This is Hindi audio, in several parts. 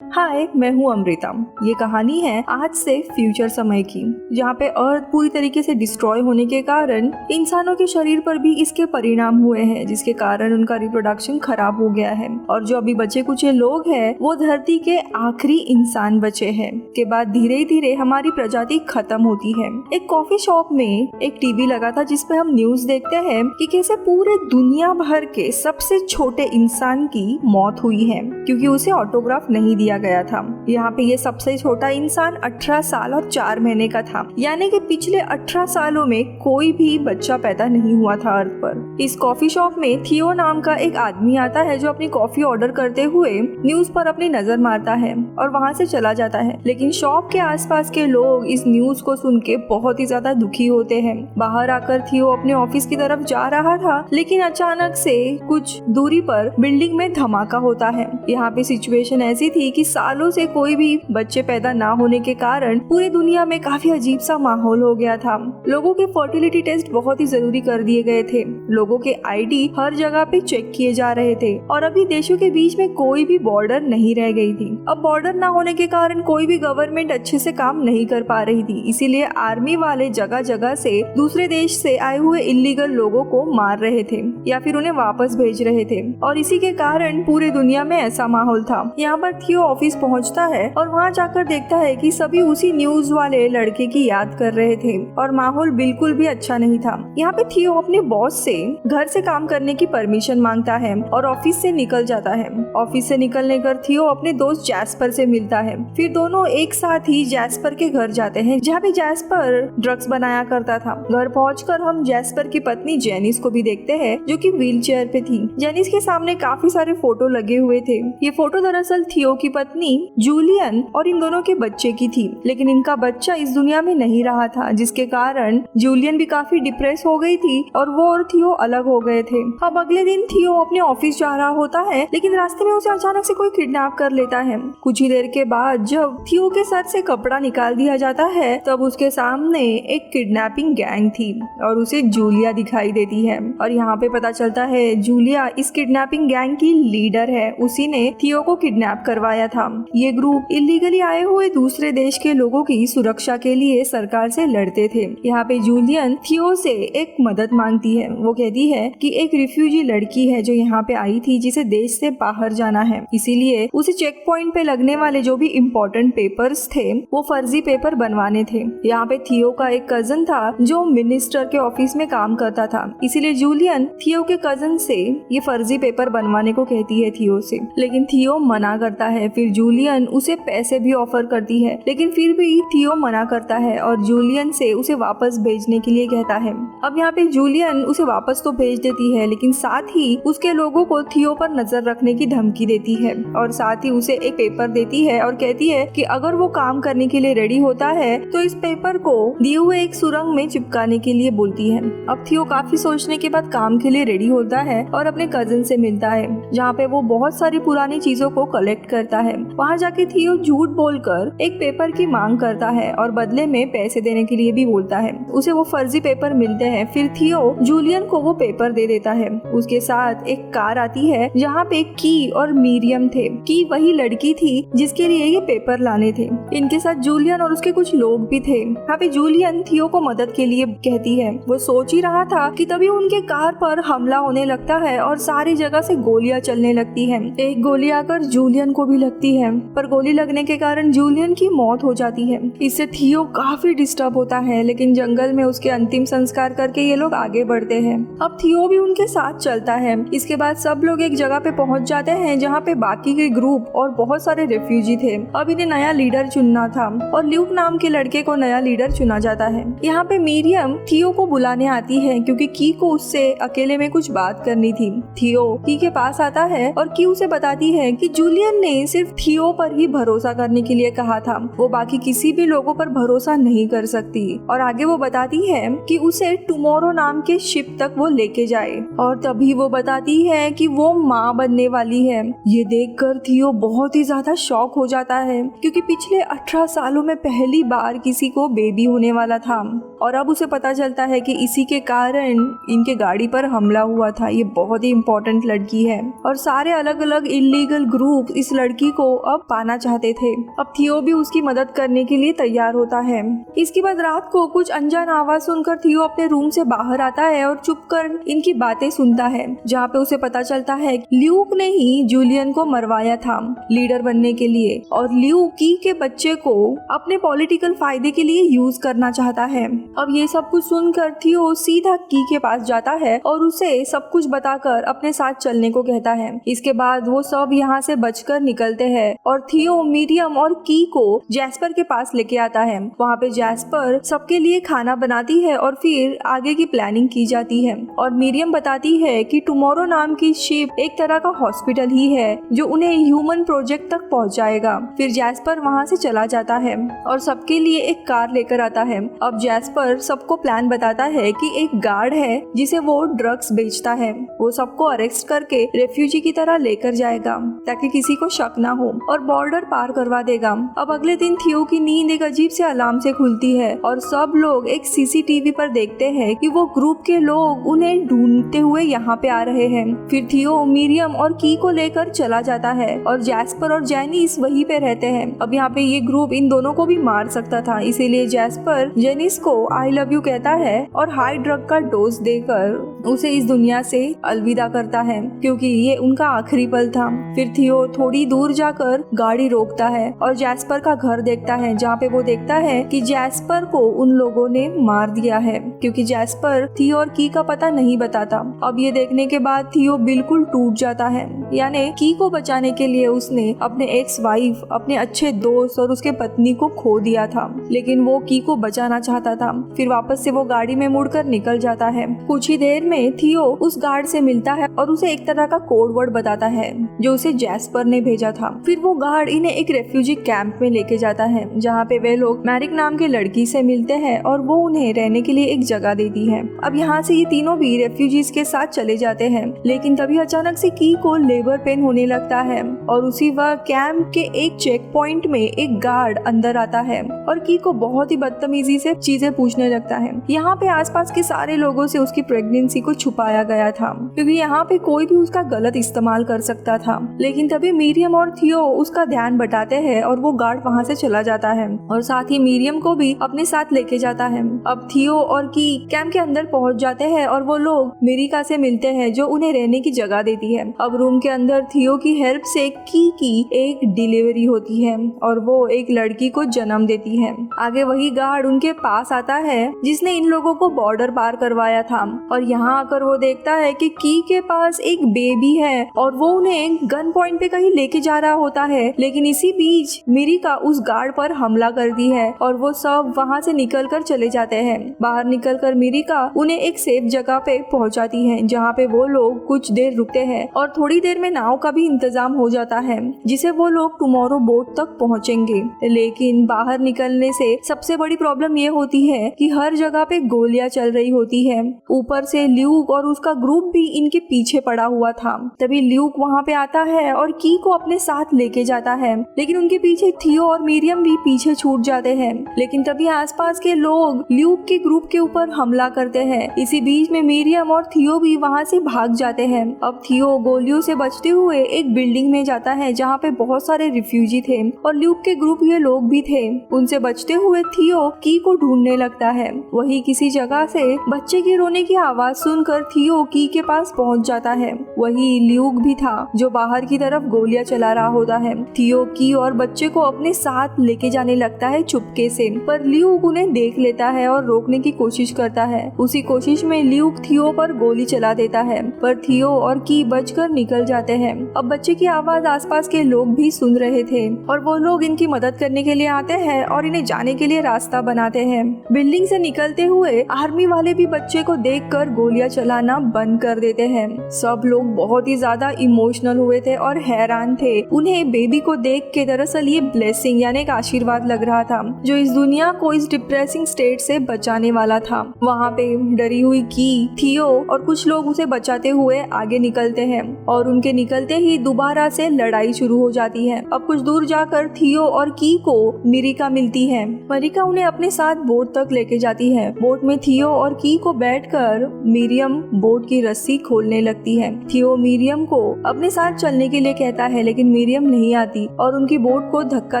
हाय, मैं हूँ अमृता। ये कहानी है आज से फ्यूचर समय की, जहाँ पे अर्थ पूरी तरीके से डिस्ट्रॉय होने के कारण इंसानों के शरीर पर भी इसके परिणाम हुए हैं, जिसके कारण उनका रिप्रोडक्शन खराब हो गया है। और जो अभी बचे कुछ लोग हैं वो धरती के आखिरी इंसान बचे हैं। के बाद धीरे धीरे हमारी प्रजाति खत्म होती है। एक कॉफी शॉप में एक टीवी लगा था जिसपे हम न्यूज देखते हैं कि कैसे पूरे दुनिया भर के सबसे छोटे इंसान की मौत हुई है क्योंकि उसे ऑटोग्राफ नहीं दिया गया था। यहाँ पे ये सबसे छोटा इंसान 18 साल और 4 महीने का था, यानी कि पिछले 18 सालों में कोई भी बच्चा पैदा नहीं हुआ था अर्थ पर। इस कॉफी शॉप में थियो नाम का एक आदमी आता है जो अपनी कॉफी ऑर्डर करते हुए न्यूज पर अपनी नजर मारता है और वहाँ से चला जाता है। लेकिन शॉप के आसपास के लोग इस न्यूज को सुन के बहुत ही ज्यादा दुखी होते हैं। बाहर आकर थियो अपने ऑफिस की तरफ जा रहा था, लेकिन अचानक से कुछ दूरी पर बिल्डिंग में धमाका होता है। यहाँ पे सिचुएशन ऐसी थी कि सालों से कोई भी बच्चे पैदा ना होने के कारण पूरी दुनिया में काफी अजीब सा माहौल हो गया था। लोगों के फर्टिलिटी टेस्ट बहुत ही जरूरी कर दिए गए थे। लोगों के आईडी हर जगह पे चेक किए जा रहे थे और अभी देशों के बीच में कोई भी बॉर्डर नहीं रह गई थी। अब बॉर्डर ना होने के कारण कोई भी गवर्नमेंट अच्छे से काम नहीं कर पा रही थी, इसीलिए आर्मी वाले जगह जगह से दूसरे देश से आए हुए इलीगल लोगों को मार रहे थे या फिर उन्हें वापस भेज रहे थे। और इसी के कारण पूरी दुनिया में ऐसा माहौल था। यहाँ पर थियो ऑफिस पहुँचता है और वहाँ जाकर देखता है कि सभी उसी न्यूज वाले लड़के की याद कर रहे थे और माहौल बिल्कुल भी अच्छा नहीं था। यहाँ पे थियो अपने बॉस से घर से काम करने की परमिशन मांगता है और ऑफिस से निकल जाता है। ऑफिस से निकलने कर थियो अपने दोस्त जैस्पर से मिलता है। फिर दोनों एक साथ ही जैस्पर के घर जाते हैं जहाँ पे जैस्पर ड्रग्स बनाया करता था। घर पहुंचकर हम जैस्पर की पत्नी जेनिस को भी देखते हैं जो कि व्हील चेयर पे थी। जेनिस के सामने काफी सारे फोटो लगे हुए थे। ये फोटो दरअसल थियो की पत्नी जूलियन और इन दोनों के बच्चे की थी, लेकिन इनका बच्चा इस दुनिया में नहीं रहा था, जिसके कारण जूलियन भी काफी डिप्रेस हो गई थी और वो और थियो अलग हो गए थे। अब अगले दिन थियो अपने ऑफिस जा रहा होता है, लेकिन रास्ते में उसे अचानक से कोई किडनैप कर लेता है। कुछ ही देर के बाद जब थियो के सर से कपड़ा निकाल दिया जाता है तब उसके सामने एक किडनैपिंग गैंग थी और उसे जूलिया दिखाई देती है। और यहाँ पे पता चलता है जूलिया इस किडनैपिंग गैंग की लीडर है। उसी ने थियो को किडनैप करवाया था। ये ग्रुप इलीगली आए हुए दूसरे देश के लोगों की सुरक्षा के लिए सरकार से लड़ते थे। यहाँ पे जूलियन थियो से एक मदद मांगती है। वो कहती है कि एक रिफ्यूजी लड़की है जो यहाँ पे आई थी जिसे देश से बाहर जाना है, इसीलिए उसे चेक पॉइंट पे लगने वाले जो भी इम्पोर्टेंट पेपर्स थे वो फर्जी पेपर बनवाने थे। यहाँ पे थियो का एक कजन था जो मिनिस्टर के ऑफिस में काम करता था, इसीलिए जूलियन थियो के कजन से ये फर्जी पेपर बनवाने को कहती है थियो से, लेकिन थियो मना करता है। फिर जूलियन उसे पैसे भी ऑफर करती है, लेकिन फिर भी थियो मना करता है और जूलियन से उसे वापस भेजने के लिए कहता है। अब यहाँ पे जूलियन उसे वापस तो भेज देती है, लेकिन साथ ही उसके लोगों को थियो पर नजर रखने की धमकी देती है और साथ ही उसे एक पेपर देती है और कहती है कि अगर वो काम करने के लिए रेडी होता है तो इस पेपर को दिए हुए एक सुरंग में चिपकाने के लिए बोलती है। अब थियो काफी सोचने के बाद काम के लिए रेडी होता है और अपने कजिन से मिलता है, जहाँ पे वो बहुत सारी पुरानी चीजों को कलेक्ट करता है। वहाँ जाके थियो झूठ बोलकर एक पेपर की मांग करता है और बदले में पैसे देने के लिए भी बोलता है। उसे वो फर्जी पेपर मिलते हैं। फिर थियो जूलियन को वो पेपर दे देता है। उसके साथ एक कार आती है जहाँ पे की और मीरियम थे। की वही लड़की थी जिसके लिए ये पेपर लाने थे। इनके साथ जूलियन और उसके कुछ लोग भी थे। यहाँ पे जूलियन थियो को मदद के लिए कहती है। वो सोच ही रहा था कि तभी उनके कार पर हमला होने लगता है और सारी जगह से गोलियां चलने लगती है। एक गोली आकर जूलियन को भी लगती है, पर गोली लगने के कारण जूलियन की मौत हो जाती है। इससे थियो काफी डिस्टर्ब होता है, लेकिन जंगल में उसके अंतिम संस्कार करके ये लोग आगे बढ़ते हैं। अब थियो भी उनके साथ चलता है। इसके बाद सब लोग एक जगह पे पहुंच जाते हैं जहाँ पे बाकी के ग्रुप और बहुत सारे रेफ्यूजी थे। अब इन्हें नया लीडर चुनना था और ल्यूक नाम के लड़के को नया लीडर चुना जाता है। यहाँ पे मीरियम थियो को बुलाने आती है क्योंकि की को उससे अकेले में कुछ बात करनी थी। थियो की के पास आता है और की उसे बताती है कि जूलियन ने सिर्फ थियो पर ही भरोसा करने के लिए कहा था, वो बाकी किसी भी लोगों पर भरोसा नहीं कर सकती। और आगे वो बताती है कि उसे टुमारो नाम के शिप तक वो लेके जाए और तभी वो बताती है कि वो माँ बनने वाली है। ये देखकर थियो बहुत ही ज्यादा शॉक हो जाता है क्योंकि पिछले 18 सालों में पहली बार किसी को बेबी होने वाला था और अब उसे पता चलता है कि इसी के कारण इनके गाड़ी पर हमला हुआ था। ये बहुत ही इम्पोर्टेंट लड़की है और सारे अलग अलग इलीगल ग्रुप इस लड़की लड़की को अब पाना चाहते थे। अब थियो भी उसकी मदद करने के लिए तैयार होता है। इसके बाद रात को कुछ अनजान आवाज सुनकर थियो अपने रूम से बाहर आता है और चुप कर इनकी बातें सुनता है, जहाँ पे उसे पता चलता है ल्यूक ने ही जूलियन को मरवाया था लीडर बनने के लिए, और ल्यूक की के बच्चे को अपने पॉलिटिकल फायदे के लिए यूज करना चाहता है। अब ये सब कुछ सुनकर थियो सीधा की के पास जाता है और उसे सब कुछ बताकर अपने साथ चलने को कहता है। इसके बाद वो सब यहाँ से बचकर निकलते हैं और थियो मीडियम और की को जैस्पर के पास लेके आता है। वहाँ पे जैस्पर सबके लिए खाना बनाती है और फिर आगे की प्लानिंग की जाती है। और मीडियम बताती है कि टुमारो नाम की शिप एक तरह का हॉस्पिटल ही है जो उन्हें ह्यूमन प्रोजेक्ट तक पहुँचाएगा। फिर जैस्पर वहाँ से चला जाता है और सबके लिए एक कार लेकर आता है। अब जैस्पर सबको प्लान बताता है कि एक गार्ड है जिसे वो ड्रग्स बेचता है, वो सबको अरेस्ट करके रेफ्यूजी की तरह लेकर जाएगा ताकि किसी को शक ना हो और बॉर्डर पार करवा देगा। अब अगले दिन थियो की नींद एक अजीब से अलार्म से खुलती है और सब लोग एक सीसीटीवी पर देखते हैं कि वो ग्रुप के लोग उन्हें ढूंढते हुए यहाँ पे आ रहे हैं। फिर थियो मीरियम और की को लेकर चला जाता है और जैस्पर और जेनिस वहीं पे रहते हैं। अब यहाँ पे ये ग्रुप इन दोनों को भी मार सकता था, इसीलिए जैस्पर जेनिस को आई लव यू कहता है और हाई ड्रग का डोज देकर उसे इस दुनिया से अलविदा करता है, क्योंकि ये उनका आखिरी पल था। फिर थियो थोड़ी दूर जाकर गाड़ी रोकता है और जैस्पर का घर देखता है, जहाँ पे वो देखता है कि जैस्पर को उन लोगों ने मार दिया है, क्योंकि जैस्पर थियो और की का पता नहीं बताता। अब ये देखने के बाद थियो बिल्कुल टूट जाता है, यानी की को बचाने के लिए उसने अपने एक्स वाइफ, अपने अच्छे दोस्त और उसके पत्नी को खो दिया था, लेकिन वो की को बचाना चाहता था। फिर वापस से वो गाड़ी में मुड़कर निकल जाता है। कुछ ही देर में थियो उस गार्ड से मिलता है और उसे एक तरह का कोड वर्ड बताता है जो उसे जैस्पर ने भेजा था। फिर वो गार्ड इन्हें एक रेफ्यूजी कैंप में लेके जाता है, जहाँ पे वे लोग मैरिक नाम के लड़की से मिलते हैं और वो उन्हें रहने के लिए एक जगह देती है। अब यहाँ से ये तीनों भी रेफ्यूजीज के साथ चले जाते हैं, लेकिन तभी अचानक से की को लेबर पेन होने लगता है और उसी वक्त कैंप के एक चेक पॉइंट में एक गार्ड अंदर आता है और की को बहुत ही बदतमीजी से चीजें पूछने लगता है। यहाँ पे आसपास के सारे लोगों से उसकी प्रेगनेंसी को छुपाया गया था, क्योंकि यहाँ पे कोई भी उसका गलत इस्तेमाल कर सकता था। लेकिन तभी मीरियम और थियो उसका ध्यान बटाते हैं और वो गार्ड वहाँ से चला जाता है और साथ ही मीरियम को भी अपने साथ लेके जाता है। अब थियो और की कैंप के अंदर पहुँच जाते हैं और वो लोग मिरिका से मिलते हैं जो उन्हें रहने की जगह देती है। अब रूम के अंदर थियो की हेल्प से की एक डिलीवरी होती है और वो एक लड़की को जन्म देती है। आगे वही गार्ड उनके पास आता है जिसने इन लोगों को बॉर्डर पार करवाया था और यहाँ आकर वो देखता है कि की के पास एक बेबी है और वो उन्हें गन पॉइंट पे कहीं लेके जा रहा होता है। लेकिन इसी बीच मिरिका उस गार्ड पर हमला करती है और वो सब वहाँ से निकलकर चले जाते हैं। बाहर निकलकर मिरिका उन्हें एक सेफ जगह पे पहुँचाती है, जहाँ पे वो लोग कुछ देर रुकते हैं और थोड़ी देर में नाव का भी इंतजाम हो जाता है, जिसे वो लोग टुमारो बोट तक पहुँचेंगे। लेकिन बाहर निकलने से सबसे बड़ी प्रॉब्लम ये होती है कि हर जगह पे गोलियां चल रही होती है। ऊपर से ल्यूक और उसका ग्रुप भी इनके पीछे पड़ा हुआ था। तभी ल्यूक वहाँ पे आता है और की को अपने साथ लेके जाता है, लेकिन उनके पीछे थियो और मीरियम भी पीछे छूट जाते हैं। लेकिन तभी आसपास के लोग ल्यूक के ग्रुप के ऊपर हमला करते हैं। इसी बीच में मीरियम और थियो भी वहाँ से भाग जाते हैं। अब थियो गोलियों से बचते हुए एक बिल्डिंग में जाता है जहाँ पे बहुत सारे रिफ्यूजी थे और ल्यूक के ग्रुप ये लोग भी थे। उनसे बचते हुए थियो की को ढूंढने लगता है। वही किसी जगह से बच्चे के रोने की आवाज सुनकर थियो की के पास पहुंच जाता है। वही ल्यूक भी था जो बाहर की तरफ गोलियां चला रहा होता है। थियो की और बच्चे को अपने साथ लेके जाने लगता है चुपके से, पर ल्यूक उन्हें देख लेता है और रोकने की कोशिश करता है। उसी कोशिश में ल्यूक थियो पर गोली चला देता है, पर थियो और की बचकर निकल जाते हैं। अब बच्चे की आवाज आसपास के लोग भी सुन रहे थे और वो लोग इनकी मदद करने के लिए आते हैं और इन्हें जाने के लिए रास्ता बनाते हैं। बिल्डिंग से निकलते हुए आर्मी वाले भी बच्चे को देखकर गोलियां चलाना बंद कर देते हैं। सब लोग बहुत ही ज्यादा इमोशनल हुए थे और हैरान थे। उन्हें बेबी को देख के दरअसल ये ब्लेसिंग यानी एक आशीर्वाद लग रहा था जो इस दुनिया को इस डिप्रेसिंग स्टेट से बचाने वाला था। वहाँ पे डरी हुई की, थियो और कुछ लोग उसे बचाते हुए आगे निकलते हैं और उनके निकलते ही दोबारा से लड़ाई शुरू हो जाती है। अब कुछ दूर जाकर थियो और की को मिरिका मिलती है। मिरिका उन्हें अपने साथ बोट तक लेके जाती है। बोट में थियो और की को बैठकर मिरियम बोट की रस्सी खोलने लगती है। थियो मिरियम को अपने साथ चलने के लिए कहता है, लेकिन मिरियम नहीं आती और उनकी बोट को धक्का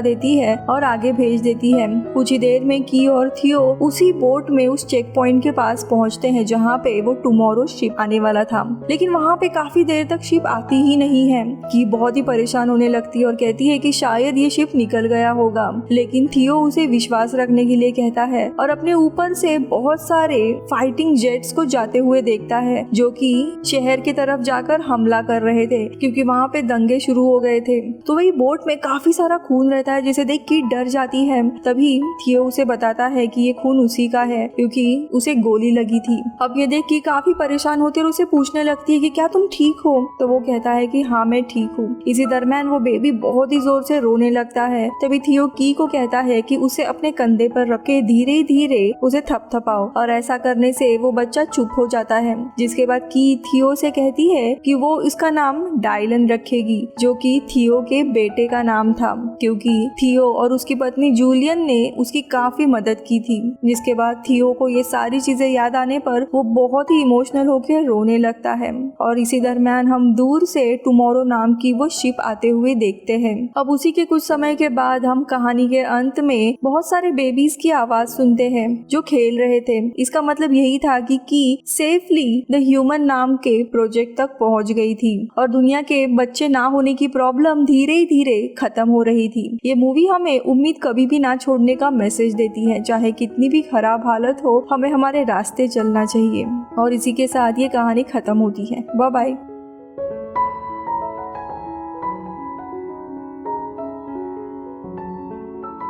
देती है और आगे भेज देती है। कुछ ही देर में की और थियो उसी बोट में उस चेक पॉइंट के पास पहुंचते हैं जहाँ पे वो टुमारो शिप आने वाला था, लेकिन वहाँ पे काफी देर तक शिप आती ही नहीं है। की बहुत ही परेशान होने लगती है और कहती है कि शायद ये शिप निकल गया होगा, लेकिन थियो उसे विश्वास रखने के लिए कहता है और अपने ऊपर से बहुत सारे फाइटिंग जेट्स को जाते हुए देखता है जो कि शहर की तरफ जाकर हमला कर रहे थे, क्योंकि वहाँ पे दंगे शुरू हो गए थे। तो वही बोट में काफी सारा खून रहता है जिसे देख के डर जाती है। तभी थियो उसे बताता है कि ये खून उसी का है क्योंकि उसे गोली लगी थी। अब ये देख के काफी परेशान होती है और उसे पूछने लगती है कि क्या तुम ठीक हो? तो वो कहता है कि हाँ मैं ठीक हूँ। इसी दरम्यान वो बेबी बहुत ही जोर से रोने लगता है। तभी थियो की को कहता है कि उसे अपने कंधे पर रख के धीरे धीरे उसे थपथपाओ, और ऐसा करने से वो बच्चा चुप हो जाता है। जिसके बाद की थियो से कहती है कि वो इसका नाम डायलन रखेगी, जो कि थियो के बेटे का नाम था, क्योंकि थियो और उसकी पत्नी जूलियन ने उसकी काफी मदद की थी। जिसके बाद थियो को ये सारी चीजें याद आने पर वो बहुत ही इमोशनल होकर रोने लगता है। और इसी दरम्यान हम दूर से टुमारो नाम की वो शिप आते हुए देखते हैं। अब उसी के कुछ समय के बाद हम कहानी के अंत में बहुत सारे बेबीज की आवाज सुनते हैं जो खेल रहे थे। इसका मतलब यही था कि सेफली द ह्यूमन नाम के प्रोजेक्ट तक पहुंच गई थी और दुनिया के बच्चे ना होने की प्रॉब्लम धीरे धीरे खत्म हो रही थी। ये मूवी हमें उम्मीद कभी भी ना छोड़ने का मैसेज देती है, चाहे कितनी भी खराब हालत हो, हमें हमारे रास्ते चलना चाहिए। और इसी के साथ ये कहानी खत्म होती है। Bye bye.